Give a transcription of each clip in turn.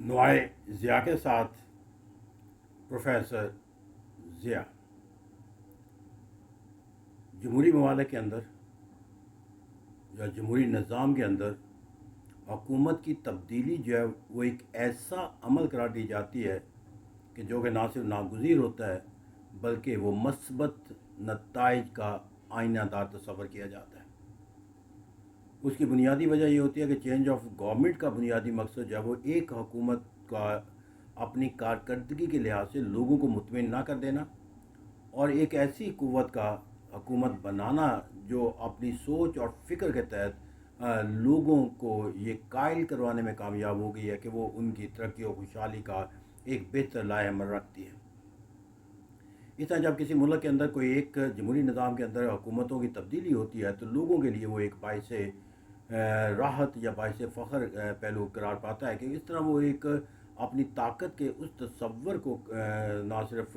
نوائے ضیاء کے ساتھ پروفیسر ضیاء جمہوری ممالک کے اندر یا جمہوری نظام کے اندر حکومت کی تبدیلی جو ہے وہ ایک ایسا عمل قرار دی جاتی ہے کہ جو کہ نہ صرف ناگزیر ہوتا ہے بلکہ وہ مثبت نتائج کا آئینہ دار تصور کیا جاتا ہے۔ اس کی بنیادی وجہ یہ ہوتی ہے کہ چینج آف گورنمنٹ کا بنیادی مقصد جو ہے وہ ایک حکومت کا اپنی کارکردگی کے لحاظ سے لوگوں کو مطمئن نہ کر دینا اور ایک ایسی قوت کا حکومت بنانا جو اپنی سوچ اور فکر کے تحت لوگوں کو یہ قائل کروانے میں کامیاب ہو گئی ہے کہ وہ ان کی ترقی و خوشحالی کا ایک بہتر لائحہ عمل رکھتی ہے۔ اس طرح جب کسی ملک کے اندر کوئی ایک جمہوری نظام کے اندر حکومتوں کی تبدیلی ہوتی ہے تو لوگوں کے لیے وہ ایک باعث راحت یا باعث فخر پہلو قرار پاتا ہے کہ اس طرح وہ ایک اپنی طاقت کے اس تصور کو نہ صرف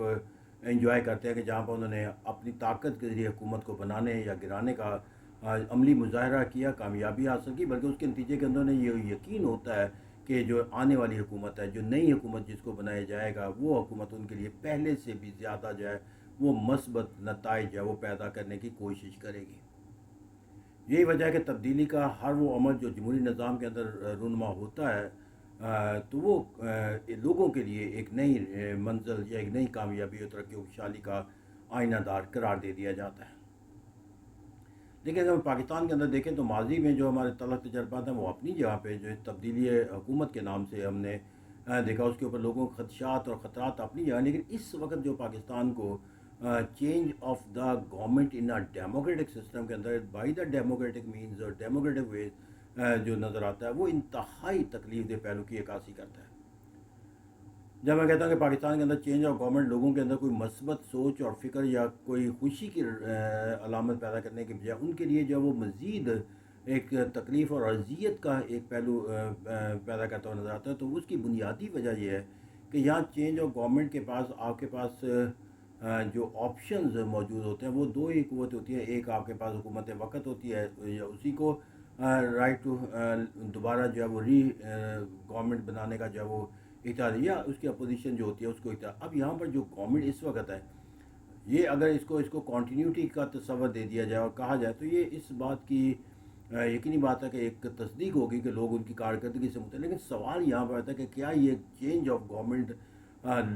انجوائے کرتے ہیں کہ جہاں پر انہوں نے اپنی طاقت کے ذریعے حکومت کو بنانے یا گرانے کا عملی مظاہرہ کیا، کامیابی حاصل کی، بلکہ اس کے نتیجے کے اندر انہیں یہ یقین ہوتا ہے کہ جو آنے والی حکومت ہے، جو نئی حکومت جس کو بنایا جائے گا، وہ حکومت ان کے لیے پہلے سے بھی زیادہ جو ہے وہ مثبت نتائج ہے وہ پیدا کرنے کی کوشش کرے گی۔ یہی وجہ ہے کہ تبدیلی کا ہر وہ عمل جو جمہوری نظام کے اندر رونما ہوتا ہے تو وہ لوگوں کے لیے ایک نئی منزل یا ایک نئی کامیابی اور ترقی و خوشحالی کا آئینہ دار قرار دے دیا جاتا ہے۔ لیکن اگر ہم پاکستان کے اندر دیکھیں تو ماضی میں جو ہمارے تلخ تجربات ہیں وہ اپنی جگہ پہ جو تبدیلی حکومت کے نام سے ہم نے دیکھا، اس کے اوپر لوگوں کے خدشات اور خطرات اپنی جگہ، لیکن اس وقت جو پاکستان کو change of the government in democratic system کے اندر بائی دا ڈیموکریٹک مینز اور ڈیموکریٹک ویز جو نظر آتا ہے وہ انتہائی تکلیف دہ پہلو کی عکاسی کرتا ہے۔ جب میں کہتا ہوں کہ پاکستان کے اندر چینج آف گورنمنٹ لوگوں کے اندر کوئی مثبت سوچ اور فکر یا کوئی خوشی کی علامت پیدا کرنے کے بجائے ان کے لیے جو ہے وہ مزید ایک تکلیف اور اذیت کا ایک پہلو پیدا کرتا ہوا نظر آتا ہے، تو اس کی بنیادی وجہ یہ ہے کہ یہاں چینج آف گورنمنٹ کے پاس آپ کے پاس جو آپشنز موجود ہوتے ہیں وہ دو ہی قوت ہوتی ہیں۔ ایک آپ کے پاس حکومت وقت ہوتی ہے یا اسی کو رائٹ ٹو دوبارہ جو ہے وہ گورنمنٹ بنانے کا جو ہے وہ اختیار، یا اس کی اپوزیشن جو ہوتی ہے اس کو اختیار۔ اب یہاں پر جو گورنمنٹ اس وقت ہے یہ اگر اس کو کنٹینیوٹی کا تصور دے دیا جائے اور کہا جائے تو یہ اس بات کی یقینی بات ہے کہ ایک تصدیق ہوگی کہ لوگ ان کی کارکردگی سے متعلق، لیکن سوال یہاں پر آتا ہے کہ کیا یہ چینج آف گورنمنٹ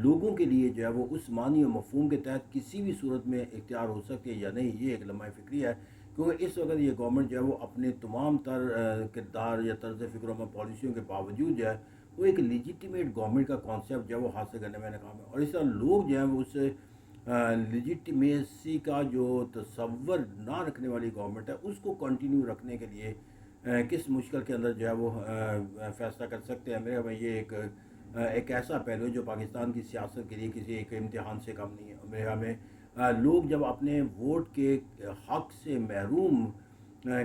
لوگوں کے لیے جو ہے وہ اس معنی و مفہوم کے تحت کسی بھی صورت میں اختیار ہو سکے یا نہیں، یہ ایک لمحہ فکری ہے، کیونکہ اس وقت یہ گورنمنٹ جو ہے وہ اپنے تمام تر کردار یا طرز فکر و پالیسیوں کے باوجود جو ہے وہ ایک لیجیٹیمیٹ گورنمنٹ کا کانسیپٹ جو ہے وہ حاصل کرنے میں ناکام ہے، اور اس طرح لوگ جو ہیں وہ اس لیجیٹیمیسی کا جو تصور نہ رکھنے والی گورنمنٹ ہے اس کو کنٹینیو رکھنے کے لیے کس مشکل کے اندر جو ہے وہ فیصلہ کر سکتے ہیں۔ میرے میں یہ ایک ایسا پہلو ہے جو پاکستان کی سیاست کے لیے کسی ایک امتحان سے کم نہیں ہے۔ میرے ہمیں لوگ جب اپنے ووٹ کے حق سے محروم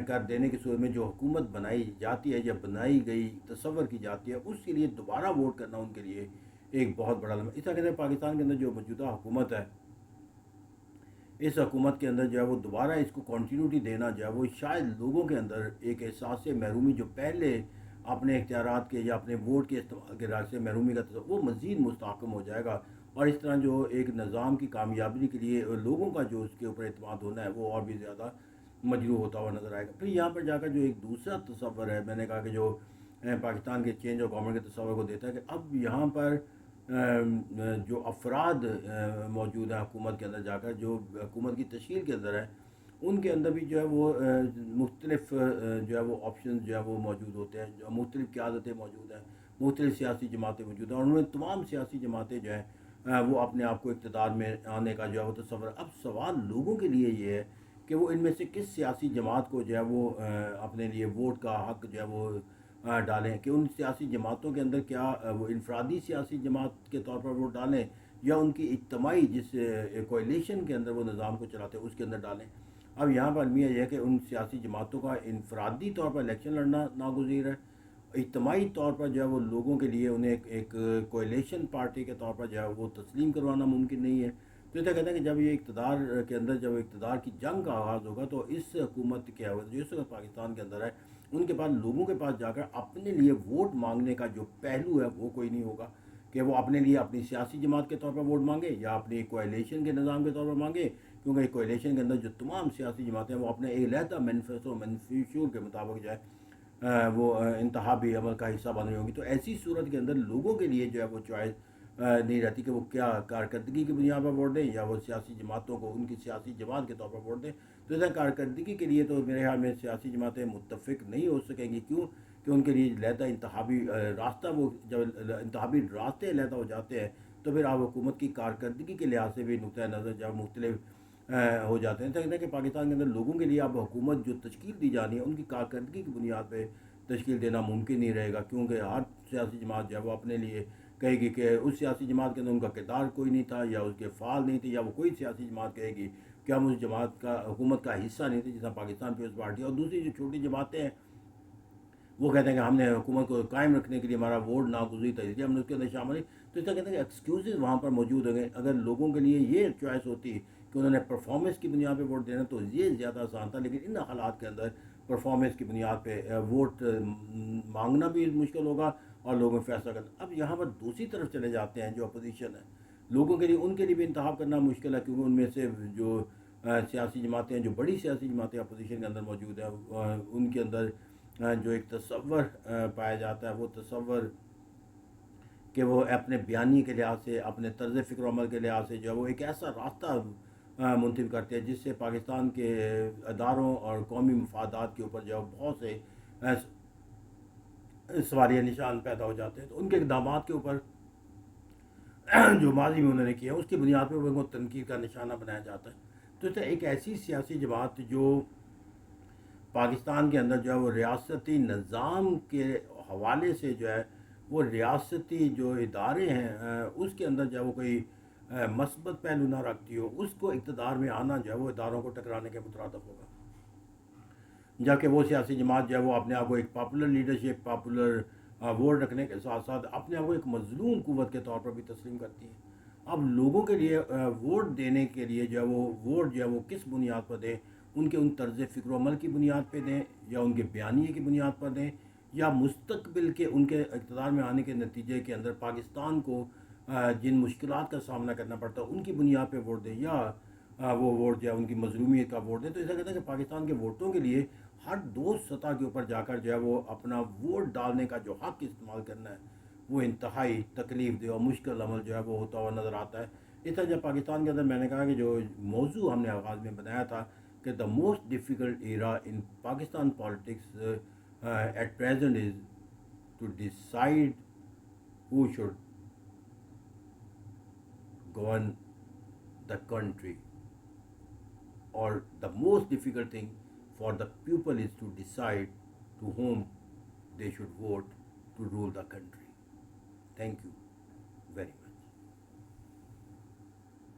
کر دینے کی صورت میں جو حکومت بنائی جاتی ہے یا بنائی گئی تصور کی جاتی ہے اس کے لیے دوبارہ ووٹ کرنا ان کے لیے ایک بہت بڑا لمحہ۔ اس طرح کہتے ہیں پاکستان کے اندر جو موجودہ حکومت ہے اس حکومت کے اندر جو ہے وہ دوبارہ اس کو کنٹینیوٹی دینا جو ہے وہ شاید لوگوں کے اندر ایک احساس محرومی جو پہلے اپنے اختیارات کے یا اپنے ووٹ کے استعمال کے راز سے محرومی کا وہ مزید مستحکم ہو جائے گا، اور اس طرح جو ایک نظام کی کامیابی کے لیے لوگوں کا جو اس کے اوپر اعتماد ہونا ہے وہ اور بھی زیادہ مجروح ہوتا ہوا نظر آئے گا۔ پھر یہاں پر جا کر جو ایک دوسرا تصور ہے، میں نے کہا کہ جو پاکستان کے چینج آف گورنمنٹ کے تصور کو دیتا ہے کہ اب یہاں پر جو افراد موجود ہیں حکومت کے اندر جا کر جو حکومت کی تشکیل کے اندر ہے ان کے اندر بھی جو ہے وہ مختلف جو ہے وہ آپشنز جو ہے وہ موجود ہوتے ہیں، جو مختلف قیادتیں موجود ہیں، مختلف سیاسی جماعتیں موجود ہیں، اور ان میں تمام سیاسی جماعتیں جو ہیں وہ اپنے آپ کو اقتدار میں آنے کا جو ہے وہ تصور۔ اب سوال لوگوں کے لیے یہ ہے کہ وہ ان میں سے کس سیاسی جماعت کو جو ہے وہ اپنے لیے ووٹ کا حق جو ہے وہ ڈالیں، کہ ان سیاسی جماعتوں کے اندر کیا وہ انفرادی سیاسی جماعت کے طور پر ووٹ ڈالیں یا ان کی اجتماعی جس کوئلیشن کے اندر وہ نظام کو چلاتے ہیں اس کے اندر ڈالیں۔ اب یہاں پر المیہ یہ ہے کہ ان سیاسی جماعتوں کا انفرادی طور پر الیکشن لڑنا ناگزیر ہے، اجتماعی طور پر جو ہے وہ لوگوں کے لیے انہیں ایک کوئلیشن پارٹی کے طور پر جو ہے وہ تسلیم کروانا ممکن نہیں ہے۔ تو ایسا کہتے ہیں کہ جب یہ اقتدار کے اندر جب اقتدار کی جنگ کا آغاز ہوگا تو اس حکومت کے حوالے جو اس وقت پاکستان کے اندر ہے ان کے پاس لوگوں کے پاس جا کر اپنے لیے ووٹ مانگنے کا جو پہلو ہے وہ کوئی نہیں ہوگا کہ وہ اپنے لیے اپنی سیاسی جماعت کے طور پر ووٹ مانگے یا اپنی کوائلیشن کے نظام کے طور پر مانگے، کیونکہ کوائلیشن کے اندر جو تمام سیاسی جماعتیں ہیں وہ اپنے ایک علیحدہ مینیفیسٹو کے مطابق جو ہے وہ انتخابی عمل کا حصہ بن رہی ہوں گی، تو ایسی صورت کے اندر لوگوں کے لیے جو ہے وہ چوائس نہیں رہتی کہ وہ کیا کارکردگی کی بنیاد پر ووٹ دیں یا وہ سیاسی جماعتوں کو ان کی سیاسی جماعت کے طور پر ووٹ دیں۔ تو ایسا کارکردگی کے لیے تو میرے خیال میں سیاسی جماعتیں متفق نہیں ہو سکیں گی، کیوں کہ ان کے لیے علیحدہ انتخابی راستہ، وہ جب انتخابی راستے علیحدہ ہو جاتے ہیں تو پھر آپ حکومت کی کارکردگی کے لحاظ سے بھی نقطۂ نظر جب مختلف ہو جاتے ہیں۔ تو کہ پاکستان کے اندر لوگوں کے لیے اب حکومت جو تشکیل دی جانی ہے ان کی کارکردگی کی بنیاد پہ تشکیل دینا ممکن نہیں رہے گا، کیونکہ ہر سیاسی جماعت جو ہے وہ اپنے لیے کہے گی کہ اس سیاسی جماعت کے اندر ان کا کردار کوئی نہیں تھا یا اس کے فعال نہیں تھے، یا وہ کوئی سیاسی جماعت کہے گی کہ ہم اس جماعت کا حکومت کا حصہ نہیں تھے، جیسا پاکستان پیپلز پارٹی، اور دوسری جو چھوٹی جماعتیں ہیں وہ کہتے ہیں کہ ہم نے حکومت کو قائم رکھنے کے لیے ہمارا ووٹ ناگزیر تھا، اس لیے ہم نے اس کے اندر شامل نہیں۔ تو اس طرح کہتے ہیں کہ ایکسکیوزز وہاں پر موجود ہوں گے۔ اگر لوگوں کے لیے یہ چوائس ہوتی کہ انہوں نے پرفارمنس کی بنیاد پہ ووٹ دینا تو یہ زیادہ آسان تھا، لیکن ان حالات کے اندر پرفارمنس کی بنیاد پہ ووٹ مانگنا بھی مشکل ہوگا اور لوگوں میں فیصلہ کرنا۔ اب یہاں پر دوسری طرف چلے جاتے ہیں جو اپوزیشن ہے، لوگوں کے لیے ان کے لیے بھی انتخاب کرنا مشکل ہے، کیونکہ ان میں سے جو سیاسی جماعتیں ہیں، جو بڑی سیاسی جماعتیں اپوزیشن کے اندر موجود ہیں، ان کے اندر جو ایک تصور پایا جاتا ہے، وہ تصور کہ وہ اپنے بیانی کے لحاظ سے، اپنے طرز فکر و عمل کے لحاظ سے جو ہے وہ ایک ایسا راستہ منتخب کرتے ہیں جس سے پاکستان کے اداروں اور قومی مفادات کے اوپر جو ہے بہت سے سوالیہ نشان پیدا ہو جاتے ہیں۔ تو ان کے اقدامات کے اوپر جو ماضی میں انہوں نے کیا اس کی بنیاد پہ ان کو تنقید کا نشانہ بنایا جاتا ہے۔ تو اس طرح ایک ایسی سیاسی جماعت جو پاکستان کے اندر جو ہے وہ ریاستی نظام کے حوالے سے جو ہے وہ ریاستی جو ادارے ہیں اس کے اندر جو ہے وہ کوئی مثبت پہلو نہ رکھتی ہو، اس کو اقتدار میں آنا جو ہے وہ اداروں کو ٹکرانے کے مترادف ہوگا، جبکہ وہ سیاسی جماعت جو ہے وہ اپنے آپ کو ایک پاپولر لیڈرشپ، پاپولر ووٹ رکھنے کے ساتھ ساتھ اپنے آپ کو ایک مظلوم قوت کے طور پر بھی تسلیم کرتی ہے۔ اب لوگوں کے لیے ووٹ دینے کے لیے جو ہے وہ ووٹ جو ہے وہ کس بنیاد پر دیں، ان کے ان طرز فکر و عمل کی بنیاد پہ دیں یا ان کے بیانیے کی بنیاد پر دیں، یا مستقبل کے ان کے اقتدار میں آنے کے نتیجے کے اندر پاکستان کو جن مشکلات کا سامنا کرنا پڑتا ہے ان کی بنیاد پہ ووٹ دیں، یا وہ ووٹ جو ہے ان کی مظلومیت کا ووٹ دیں۔ تو ایسا کہتے ہیں کہ پاکستان کے ووٹوں کے لیے ہر دو سطح کے اوپر جا کر جو ہے وہ اپنا ووٹ ڈالنے کا جو حق استعمال کرنا ہے وہ انتہائی تکلیف دہ اور مشکل عمل جو ہے وہ ہوتا ہوا نظر آتا ہے۔ اس طرح جب پاکستان کے اندر میں نے کہا کہ جو موضوع ہم نے آغاز میں بنایا تھا کہ the most difficult era in Pakistan politics at present is to decide who should govern the country, or the most difficult thing for the people is to decide to whom they should vote to rule the country. Thank you very much.